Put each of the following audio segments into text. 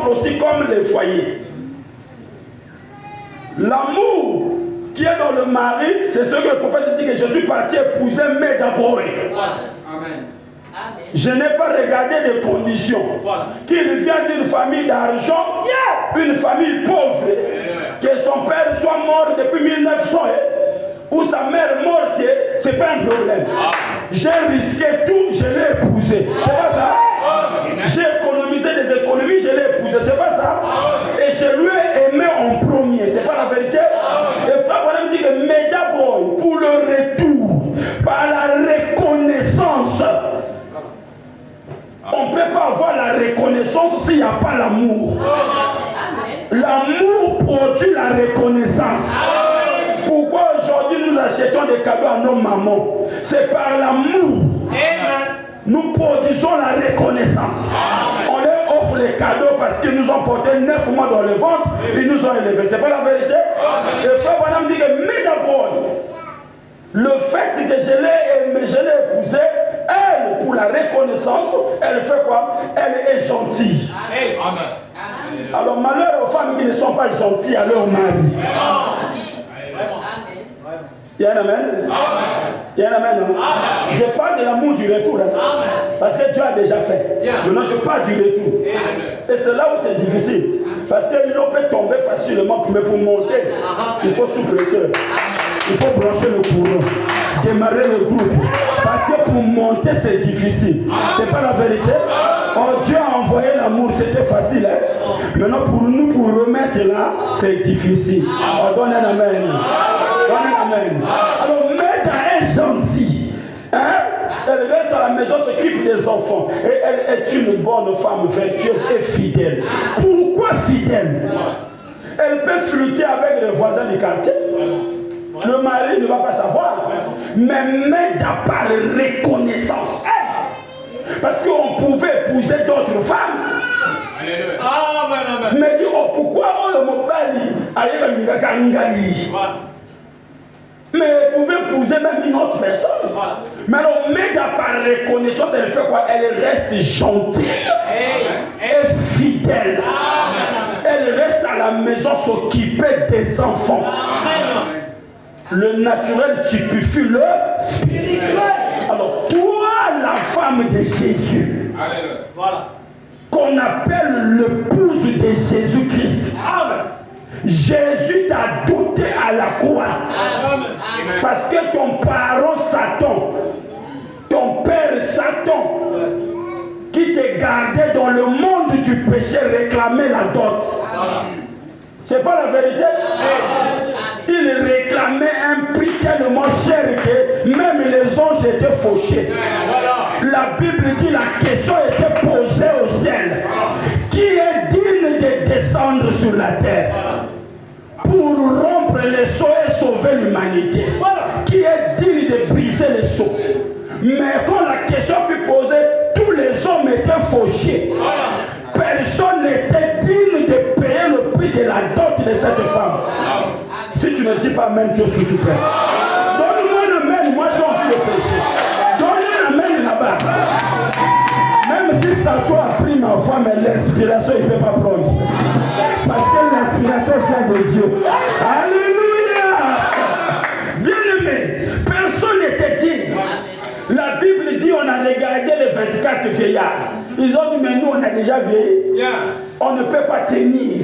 exemple aussi comme les foyers. L'amour qui est dans le mari, c'est ce que le prophète dit que je suis parti épouser, mais d'abord. Amen. Je n'ai pas regardé les conditions. Qu'il vient d'une famille d'argent, une famille pauvre, que son père soit mort depuis 1900, ou sa mère morte, c'est pas un problème. J'ai risqué tout, je l'ai épousé. C'est pas ça? J'ai économisé des économies, je l'ai épousé. C'est pas ça? Et je lui ai aimé en premier. C'est pas la vérité? Et frère Bonhomme dit que mais d'abord, pour le retour, par la reconnaissance. On ne peut pas avoir la reconnaissance s'il n'y a pas l'amour. L'amour produit la reconnaissance. Pourquoi aujourd'hui nous achetons des cadeaux à nos mamans? C'est par l'amour. Nous produisons la reconnaissance. On leur offre les cadeaux parce qu'ils nous ont porté 9 mois dans le ventre, ils nous ont élevés. C'est pas la vérité? Le frère Branham dit que, mais d'abord, le fait que je l'ai aimé, je l'ai épousé, elle, pour la reconnaissance, elle fait quoi? Elle est gentille. Amen. Alors, malheur aux femmes qui ne sont pas gentilles à leur mari. Il y a un amen? Il y a un amen, non? Je parle de l'amour du retour. Hein? Parce que Dieu a déjà fait. Maintenant, je parle du retour. Et c'est là où c'est difficile. Parce que l'eau peut tomber facilement, mais pour monter, il faut sous-presseur. Il faut brancher le courant, démarrer le groupe. Parce que pour monter, c'est difficile. C'est pas la vérité. Oh, Dieu a envoyé l'amour, c'était facile. Hein? Maintenant, pour nous, pour remettre là, c'est difficile. Oh, donne un amen. Donne un amen. Alors, Meda est gentille. Hein? Elle reste à la maison, s'occupe des enfants. Et elle est une bonne femme vertueuse et fidèle. Pourquoi fidèle? Elle peut flûter avec les voisins du quartier. Le mari ne va pas savoir. Mais Meda par reconnaissance. Parce qu'on pouvait épouser d'autres femmes. Mais dit, oh, pourquoi on ne m'a pas dit? Mais elle pouvait épouser même une autre personne. Mais alors, Meda par reconnaissance, elle fait quoi? Elle reste gentille et fidèle. Elle reste à la maison s'occuper des enfants. Le naturel typifie le spirituel. Alors, toi, la femme de Jésus, qu'on appelle l'épouse de Jésus-Christ, Jésus t'a douté à la croix. Parce que ton parent Satan, ton père Satan, qui te gardait dans le monde du péché, réclamait la dot. C'est pas la vérité? Il réclamait un prix tellement cher que même les anges étaient fauchés. La Bible dit la question était posée au ciel. Qui est digne de descendre sur la terre pour rompre les sceaux et sauver l'humanité? Qui est digne de briser les sceaux? Mais quand la question fut posée, tous les hommes étaient fauchés. Personne n'était digne de payer le prix de la dot de cette femme. Si tu ne dis pas amen, Dieu s'il te plaît. Donne-moi un amen, moi j'ai envie de pécher. Donne-moi un amen là-bas. Même si Satan a pris ma foi, mais l'inspiration il ne peut pas prendre. Parce que l'inspiration vient de Dieu. Alléluia. Bien-aimé, personne n'était digne. La Bible dit on a regardé les 24 vieillards. Ils ont dit mais nous on a déjà vieilli. On ne peut pas tenir.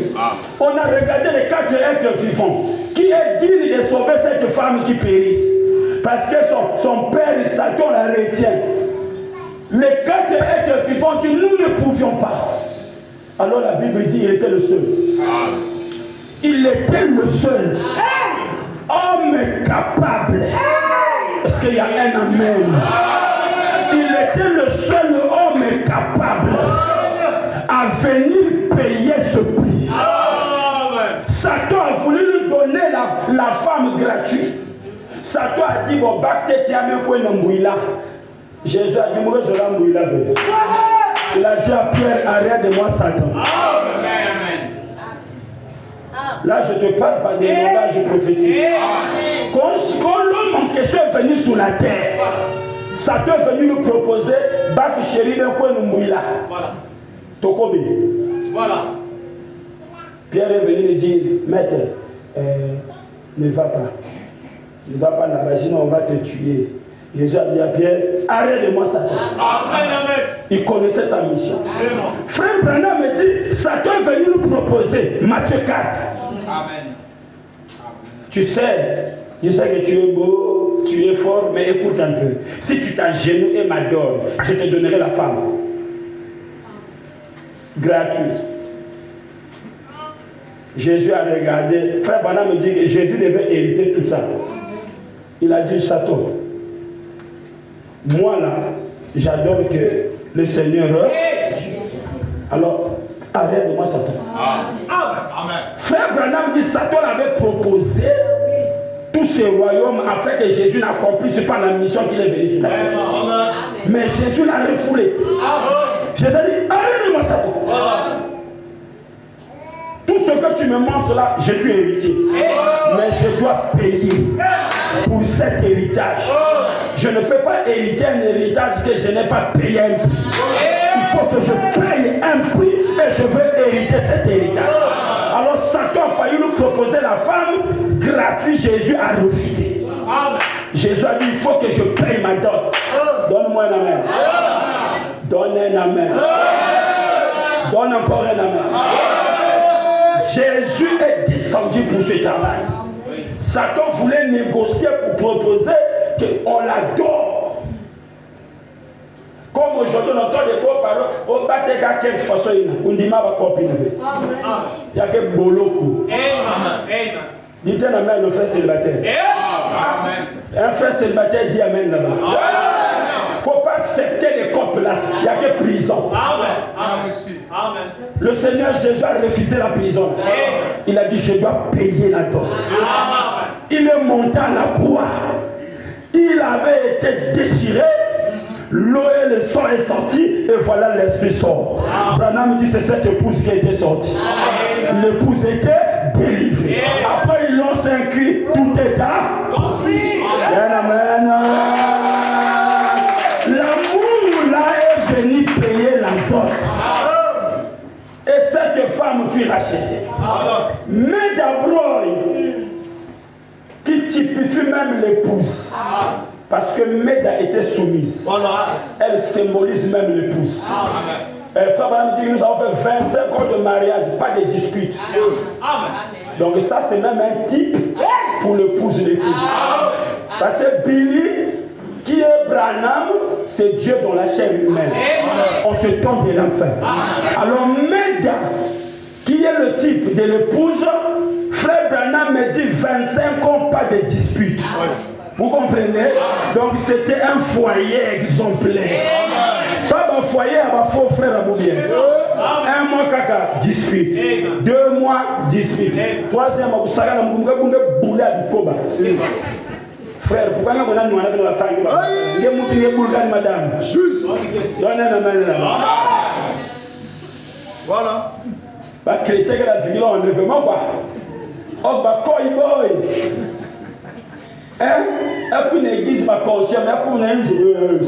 On a regardé les 4 êtres vivants. Qui est digne de sauver cette femme qui périsse? Parce que son père Satan la retient. Les 4 êtres vivants que nous ne pouvions pas. Alors la Bible dit il était le seul. Il était le seul. Homme capable. Parce qu'il y a un amen. Il était le seul homme capable à venir payer ce prix. Satan a voulu lui donner la femme gratuite. Satan a dit bon, Jésus a dit moi je l'ai. Il a dit à Pierre, arrête de moi Satan. Là, je te parle par des langages prophétiques. Quand l'homme en question est venu sur la terre, Satan est venu nous proposer Bak chéri d'un coin de Mouila. Tokobe. Voilà. Pierre est venu lui dire, maître, ne va pas. Ne va pas là-bas, sinon on va te tuer. Jésus a dit à Pierre, arrête de moi Satan. Amen. Il connaissait sa mission. Amen. Frère Branham me dit, Satan est venu nous proposer Matthieu 4. Amen. Tu sais, je sais que tu es beau, tu es fort, mais écoute un peu. Si tu t'agenouilles et m'adores, je te donnerai la femme. Gratuit. Jésus a regardé. Frère Branham me dit que Jésus devait hériter tout ça. Il a dit, Satan, moi là, j'adore que le Seigneur. Alors, arrête de moi Satan. Amen. Frère Branham dit, Satan avait proposé tous ces royaumes afin que Jésus n'accomplisse pas la mission qu'il est venu sur la terre. Mais Jésus l'a refoulé. Je te dis, arrête de moi Satan. Tout ce que tu me montres là, je suis héritier. Mais je dois payer pour cet héritage. Je ne peux pas hériter un héritage que je n'ai pas payé un prix. Il faut que je paye un prix et je veux hériter cet héritage. Alors Satan a failli nous proposer la femme gratuite. Jésus a refusé. Jésus a dit, il faut que je paye ma dot. Donne-moi un amen. Donne un amen. Donne encore un amen. Jésus est descendu pour ce travail. Satan voulait négocier pour proposer qu'on l'adore. Comme aujourd'hui, on entend des gros paroles, on bat des gars quelque façon, on dit ma copine. Il y a que boloko. Dites un amen au frère célibataire. Un frère célibataire dit amen là-bas. Il ne faut pas accepter les copes là. Il n'y a que prison. Le Seigneur Jésus a refusé la prison. Il a dit, je dois payer la dot. Il est monté à la croix. Il avait été déchiré. L'eau et le sang est sorti. Et voilà l'esprit sort. Branham dit, c'est cette épouse qui a été sortie. L'épouse était délivrée. Après il lance un cri, tout est à compris. Amen. L'amour là est venu payer la dot. Et cette femme fut rachetée. Mais d'abord, qui typifie même l'épouse. Parce que Méda était soumise. Elle symbolise même l'épouse. Frère Branham dit que nous avons fait 25 ans de mariage, pas de dispute. Donc ça c'est même un type pour l'épouse et l'épouse. Parce que Billy, qui est Branham, c'est Dieu dans la chair humaine. On se tente de l'enfer. Alors Méda, qui est le type de l'épouse, frère Branham me dit 25 ans, pas de dispute. Vous comprenez? Donc c'était un foyer exemplaire. Pas un foyer à ma faux frère à Boubien. Un mois caca, dispute. 2 mois, dispute. 3e mois, vous savez, vous avez boulé à Bikoba. Frère, pourquoi on a nous la taille? Il y a mon petit boulot, madame. Juste. Donnez la main là. Voilà. Bah, chrétien qui a la figure en enlèvement, quoi. Oh, bah, quoi, boy. Et puis l'église m'a conscience, mais après on a dit,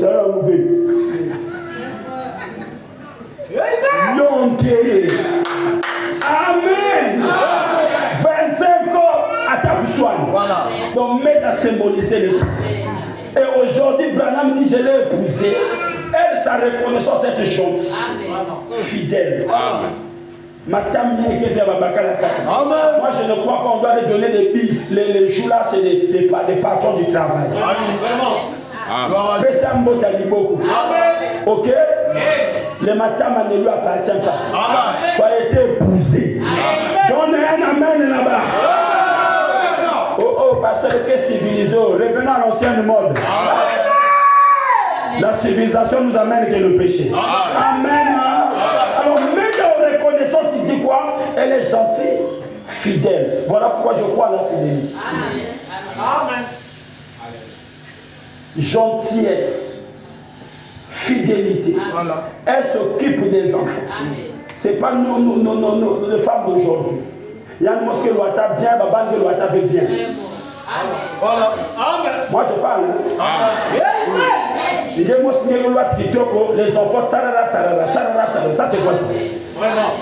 ça va mouver. Amen. 25 ans à Taboussoine. Voilà. Donc, Mède a symbolisé l'épouse. Et aujourd'hui, Branham dit, je l'ai épousée. Elle, sa reconnaissance est gentille, fidèle. Madame qui vient à Bakala. Moi je ne crois pas qu'on doit lui donner des billes. Les jours là c'est des patrons du travail. Fais ça beaucoup. Ok? Le matin ne lui appartient pas. Tu as été épousé. Donne un amen là-bas. Oh, pasteur qui est civilisé. Revenons à l'ancienne mode. La civilisation nous amène que le péché. Amen. Alors, même dans la reconnaissance, il dit quoi? Elle est gentille, fidèle. Voilà pourquoi je crois à la fidélité. Amen. Gentillesse, fidélité. Voilà. Elle s'occupe des enfants. Ce n'est pas nous, les femmes d'aujourd'hui. Il y a une mosquée qui doit être bien, Baba qui doit être bien. Voilà. Moi je parle. Les enfants, ça c'est quoi ça?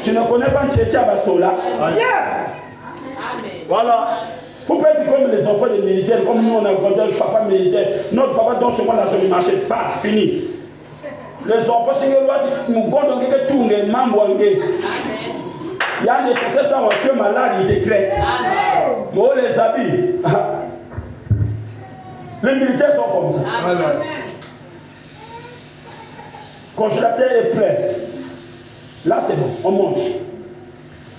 Tu ne connais pas Tchétcha Bassola? Voilà. Vous pouvez être comme les enfants des militaires, comme nous on a grandi avec papa militaire. Notre papa donne seulement l'argent du marché, pas fini. Les enfants, c'est que nous comptons que tout les membres. Il y a des sociétés qui sont malades, ils décrètent. Mais on les habille. Les militaires sont comme ça. Congélateur est plein. Là, c'est bon, on mange.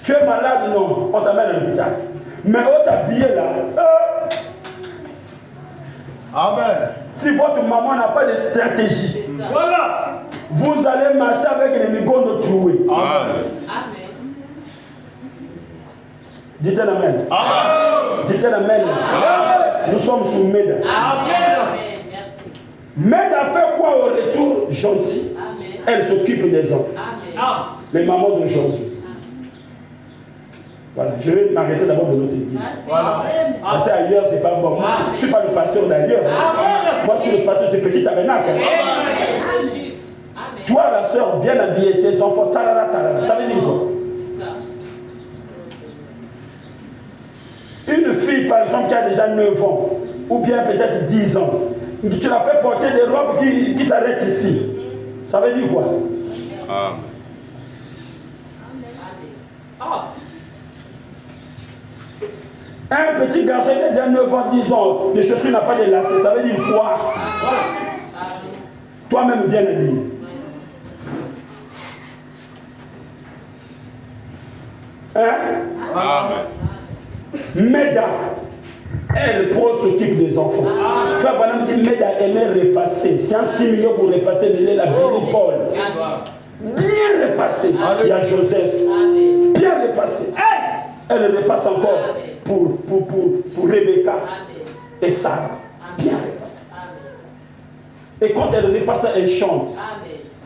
Tu es malade, non, on t'amène à l'hôpital. Mais on t'habille là. Amen. Si votre maman n'a pas de stratégie, voilà, vous allez marcher avec les migots troués. Amen. Dites un amen. Amen. Dites un amen. Nous sommes sous Meda. Amen. Merci. Meda fait quoi au retour? Gentil. Amen. Elle s'occupe des enfants. Amen. Les mamans d'aujourd'hui. Voilà, je vais m'arrêter d'abord de notre église. Voilà. Parce qu'ailleurs, c'est pas bon. Je ne suis pas le pasteur d'ailleurs. Moi, je suis le pasteur de ce petit tabernacle. C'est juste. Amen. Toi, la soeur, bien habillée, tes enfants, tarara, tarara. Ça veut dire quoi? Une fille, par exemple, qui a déjà 9 ans, ou bien peut-être 10 ans, tu l'as fait porter des robes qui s'arrêtent ici. Ça veut dire quoi? Un petit garçon qui a déjà 9 ans, 10 ans, les chaussures n'ont pas de lacets. Ça veut dire quoi? Toi-même bien habillé. Meda, elle s'occupe des enfants. Frère Branham dit Meda aimait repasser. C'est un 6 millions pour repasser, mais la Billy Paul. Bien repassé. Il y a Joseph. Bien repassé. Elle repasse encore pour Rebecca et Sarah. Bien repassé. Et quand elle repasse, elle chante.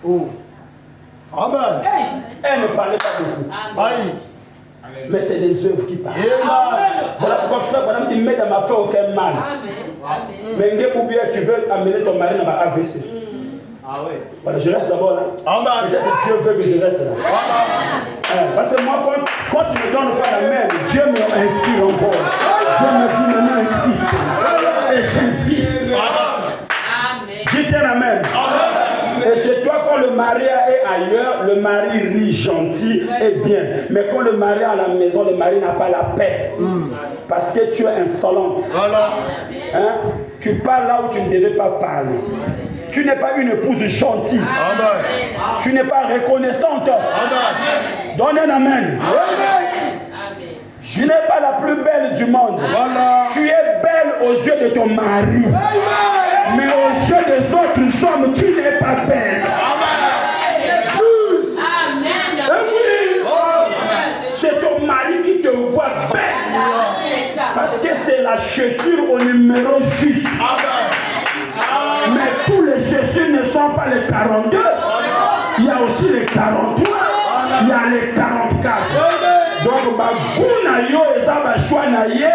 Oh. Amen. Elle ne parlait pas beaucoup. Aïe. Mais c'est des œuvres qui parlent. Amen. Voilà pourquoi frère Branham dit Meda m'a fait aucun mal. Mais tu veux amener ton mari dans ma AVC. Ah ouais. Voilà, je reste d'abord là. Amen. Peut-être que Dieu veut que je reste là. Voilà. Parce que moi, quand tu me donnes pas la main, Dieu me inspire encore. Dieu me dit maintenant insiste. Et j'insiste. Dites un amen. Et c'est toi quand le mari est ailleurs, le mari rit gentil et bien. Mais quand le mari est à la maison, le mari n'a pas la paix. Parce que tu es insolente. Voilà. Hein? Tu parles là où tu ne devais pas parler. Tu n'es pas une épouse gentille. Amen. Tu n'es pas reconnaissante. Amen. Donne un amen. Tu n'es pas la plus belle du monde. Voilà. Tu es belle aux yeux de ton mari. Amen. Mais aux yeux des autres hommes, tu n'es pas belle. Amen. Juste. Oui. C'est ton mari qui te voit belle. Parce que c'est la chaussure au numéro juste. Amen. Mais tous les chaussures ne sont pas les 42. Il y a aussi les 43. Il y a les 44. Donc, Baguna yo et Zabachwa na ye.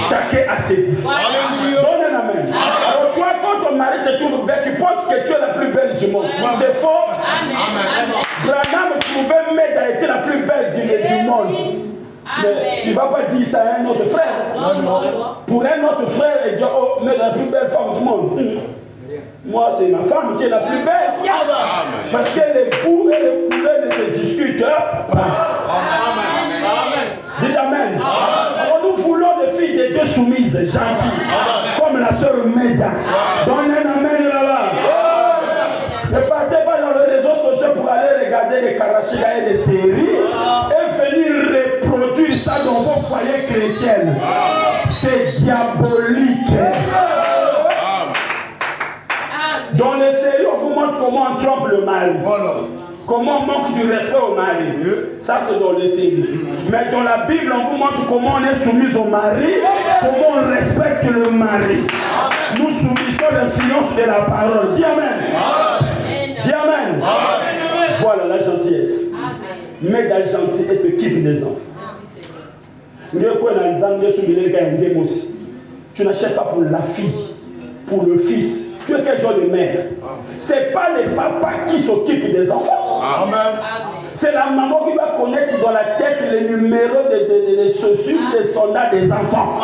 Chacun a ses goûts. Alléluia. Donne un amen. Alors, toi, quand ton mari te trouve belle, tu penses que tu es la plus belle du monde. C'est faux. Branham trouvait Meda était la plus belle du monde. Mais tu ne vas pas dire ça à un autre frère. Pour un autre frère, et dire oh, Meda la plus belle femme du monde. Moi, c'est ma femme qui est la plus belle. Parce que les goûts et les couleurs ne se discutent pas. Dites amen. Alors, nous voulons des filles de Dieu soumises, gentilles, comme la sœur Meda. Donne un amen là-bas. Ne partez pas dans les réseaux sociaux pour aller regarder les Karachika et les séries et venir reproduire ça dans vos foyers chrétiens. C'est diabolique. Dans les séries, on vous montre comment on trompe le mari. Voilà. Comment on manque du respect au mari. Ça, c'est dans les séries. Mais dans la Bible, on vous montre comment on est soumis au mari, comment on respecte le mari. Nous subissons l'influence de la parole. Dis amen. Dis amen. Voilà la gentillesse. Mais la gentillesse s'occupe des enfants. Tu n'achètes pas pour la fille. pour le fils. Tu es quel genre de mère? Ce n'est pas les papas qui s'occupent des enfants. Amen. C'est la maman qui va connaître dans la tête les numéros des chaussures, des soldats, des enfants.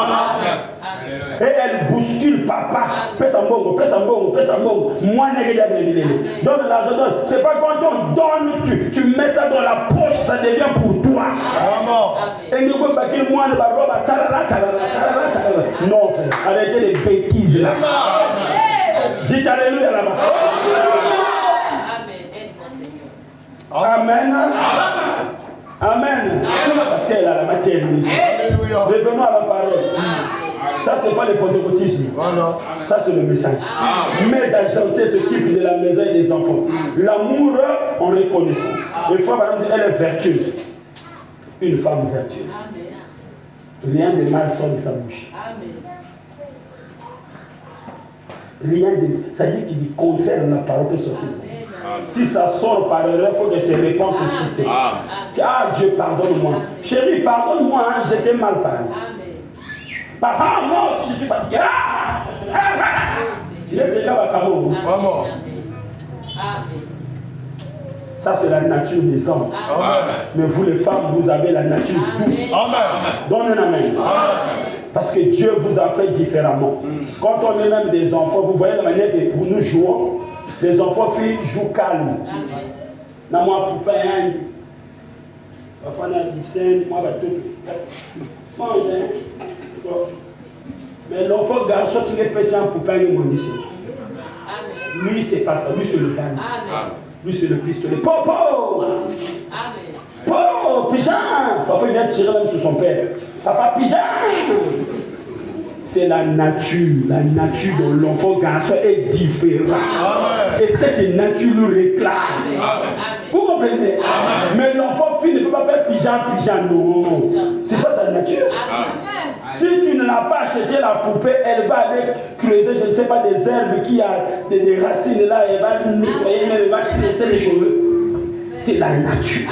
Et elle bouscule papa. Pèse un bon, pèse un bon, pèse un bon. Moi, donne l'argent, donne. C'est pas quand on donne, tu mets ça dans la poche, ça devient pour toi. Et nous, moi, non, frère, arrêtez les bêtises là. Dites alléluia là-bas. Amen. Amen. Parce qu'elle a la maternité. Revenons à la parole. Ça, c'est pas le pentecôtisme. Ça, c'est le message. Mère d'argentier s'occupe de la maison et des enfants. L'amour en reconnaissance. Une fois, madame dit, elle est vertueuse. Une femme vertueuse. Rien de mal sort de sa bouche. Rien de. Ça dit qu'il dit contraire à la parole que sortir. Si ça sort par erreur, il faut que ça réponde pour soutenir. Ah, Dieu, pardonne-moi. Chérie, pardonne-moi, hein, j'étais mal parlé. Ah, moi aussi, je suis fatigué. Laissez-le à Caro. Ça, c'est la nature des hommes. Mais vous, les femmes, vous avez la nature douce. Donne un amen. Parce que Dieu vous a fait différemment. Quand on est même des enfants, vous voyez la manière dont nous jouons. Les enfants filles jouent calme. Dans moi, poupée, parfois, on a dit, moi, je vais tout. Mange, mais l'enfant garçon, tu n'es pas un poupée, il ici. Lui, c'est pas ça. Lui, c'est le calme. Lui, c'est le pistolet. Popo! Po! Pigeon! Parfois, il vient tirer même sur son père. Papa, pigeon! C'est la nature de l'enfant garçon est différente. Et cette nature nous réclame. Vous comprenez? Mais l'enfant fille ne peut pas faire pigeon, non. C'est pas sa nature. Si tu ne l'as pas acheté la poupée, elle va aller creuser, je ne sais pas, des herbes qui a des racines là, elle va nettoyer, elle va tresser les cheveux. C'est la nature.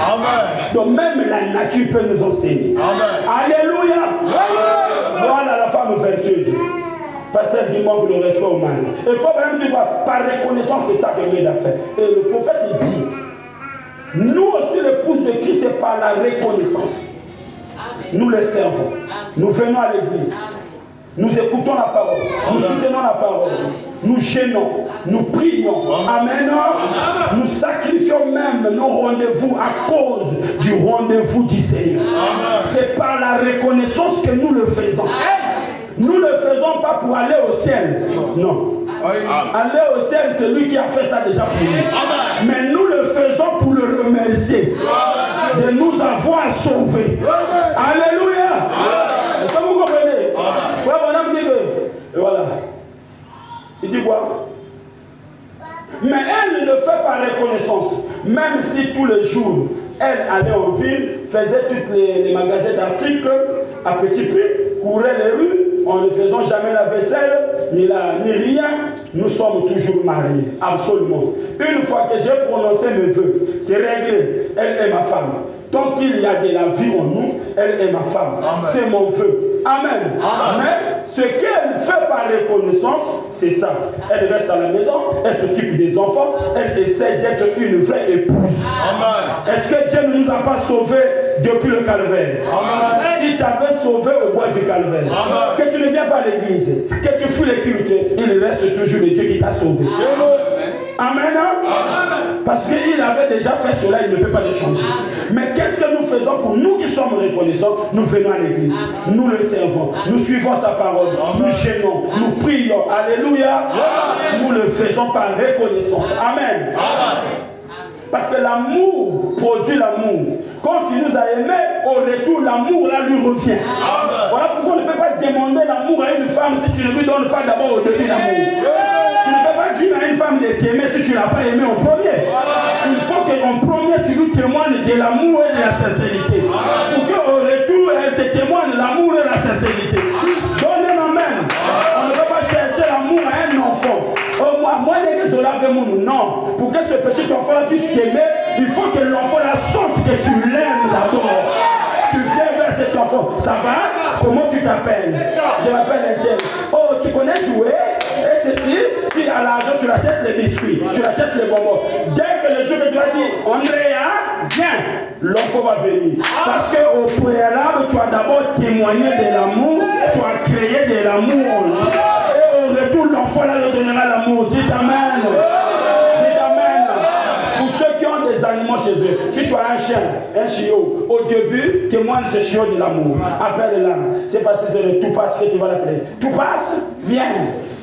Donc même la nature peut nous enseigner. Alléluia. Voilà la femme vertueuse. Pas celle qui manque de respect au mari. Il faut même dire, par reconnaissance, c'est ça que Dieu a fait. Et le prophète dit, nous aussi l'épouse de Christ, c'est par la reconnaissance. Nous le servons. Nous venons à l'église. Nous écoutons la parole. Nous soutenons la parole. Nous gênons. Nous prions. Amen. Nous sacrifions même nos rendez-vous à cause du rendez-vous du Seigneur. C'est par la reconnaissance que nous le faisons. Nous ne le faisons pas pour aller au ciel. Non. Aller au ciel, c'est lui qui a fait ça déjà pour nous. Mais nous le faisons pour le remercier de nous avoir sauvés. Alléluia. Est-ce que vous comprenez? Et voilà. Il dit quoi? Mais elle ne le fait pas reconnaissance. Même si tous les jours, elle allait en ville, faisait tous les magasins d'articles à petit prix, courait les rues, en ne faisant jamais la vaisselle, ni rien, nous sommes toujours mariés. Absolument. Une fois que j'ai prononcé mes vœux, c'est réglé. Elle est ma femme. Tant qu'il y a de la vie en nous, elle est ma femme. C'est mon vœu. Amen. Mais ce qu'elle fait par reconnaissance, c'est ça. Elle reste à la maison, elle s'occupe des enfants, elle essaie d'être une vraie épouse. Est-ce que Dieu ne nous a pas sauvés depuis le calvaire? Il t'avait sauvé au bois du calvaire. Que tu ne viens pas à l'église, que tu fuis les cultes, il reste toujours le Dieu qui t'a sauvé. Amen. Parce qu'il avait déjà fait cela, il ne peut pas le changer. Mais qu'est-ce que nous faisons pour nous qui sommes reconnaissants? Nous venons à l'église, nous le servons, nous suivons sa parole, nous gênons, nous prions. Alléluia. Nous le faisons par reconnaissance. Amen. Parce que l'amour produit l'amour. Quand il nous a aimés, au retour, l'amour là lui revient. Voilà pourquoi on ne peut pas demander l'amour à une femme si tu ne lui donnes pas d'abord au début l'amour. Tu ne peux pas dire à une femme de t'aimer si tu ne l'as pas aimé en premier. Il faut qu'en premier tu lui témoignes de l'amour et de la sincérité. Pour qu'au retour, elle te témoigne l'amour et la sincérité. Donne un amen. On ne peut pas chercher l'amour à un enfant. Moi, non. Pour que ce petit enfant puisse t'aimer, il faut que l'enfant la sente que tu l'aimes d'abord. Tu viens vers cet enfant. Ça va? Comment tu t'appelles? Je m'appelle Etienne. Oh, tu connais jouer? Et ceci, si à l'argent, tu achètes les biscuits, tu achètes les bonbons. Dès que le jour que tu vas dire, Andrea, viens, l'enfant va venir. Parce qu'au préalable, tu as d'abord témoigné de l'amour, tu as créé de l'amour en lui. Et au retour, l'enfant là lui donnera l'amour. Dites Amen. Dites Amen. Pour ceux qui ont des animaux chez eux, si tu as un chien, un chiot, au début, témoigne ce chiot de l'amour. Appelle-le. C'est parce que c'est le tout passe que tu vas l'appeler. Tout passe, viens.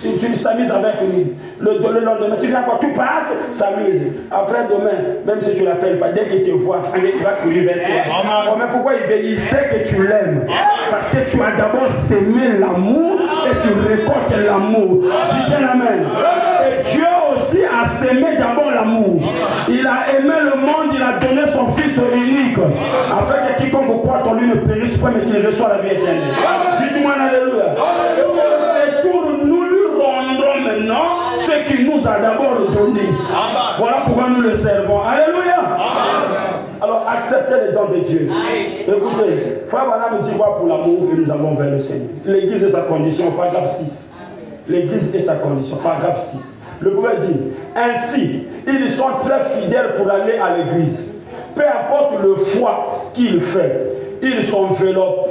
Tu s'amuses avec lui. Le lendemain, tu viens encore, tout passe, s'amuse. Après demain, même si tu ne l'appelles pas, dès qu'il te voit, il va courir vers toi. Oh, mais pourquoi il veut? Il sait que tu l'aimes. Parce que tu as d'abord sémé l'amour et tu récoltes l'amour. Dis Amen. Et Dieu aussi a sémé d'abord l'amour. Il a aimé le monde, il a donné son Fils unique. Afin que quiconque croit en lui ne périsse pas, mais qu'il reçoit la vie éternelle. Dites-moi Alléluia. Et pour nous lui rendrons maintenant ce qu'il nous a d'abord donné. Voilà pourquoi nous le servons. Alléluia. Alors acceptez les dons de Dieu. Écoutez, Frère Branham dit quoi pour l'amour que nous avons vers le Seigneur. L'Église et sa condition, paragraphe 6. L'Église et sa condition, paragraphe 6. Le prophète dit, ainsi, ils sont très fidèles pour aller à l'église. Peu importe le foi qu'il fait, ils s'enveloppent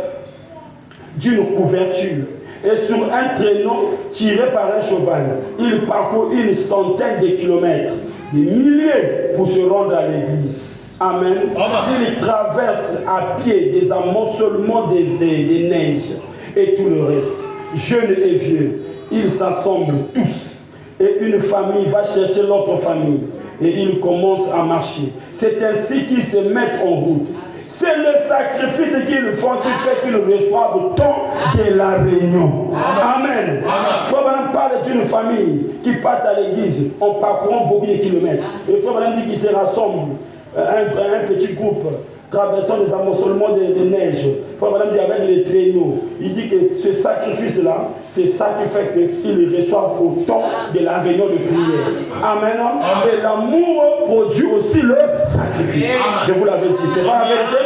d'une couverture. Et sur un traîneau tiré par un cheval, ils parcourent une centaine de kilomètres, des milliers pour se rendre à l'église. Amen. Ils traversent à pied des amoncellements des neiges et tout le reste. Jeunes et vieux, ils s'assemblent tous. Et une famille va chercher l'autre famille. Et ils commencent à marcher. C'est ainsi qu'ils se mettent en route. C'est le sacrifice qu'ils font qui fait qu'ils reçoivent le temps de la réunion. Amen. Frère Branham parle d'une famille qui part à l'église en parcourant beaucoup de kilomètres. Et Frère Branham dit qu'ils se rassemblent, un petit groupe, traversant les amoncellements de neige. Frère Branham dit avec les traîneaux. Il dit que ce sacrifice-là, c'est ça qui fait qu'ils reçoivent autant de la réunion de prière. Amen. Et l'amour produit aussi le sacrifice. Je vous l'avais dit. C'est pas la vérité.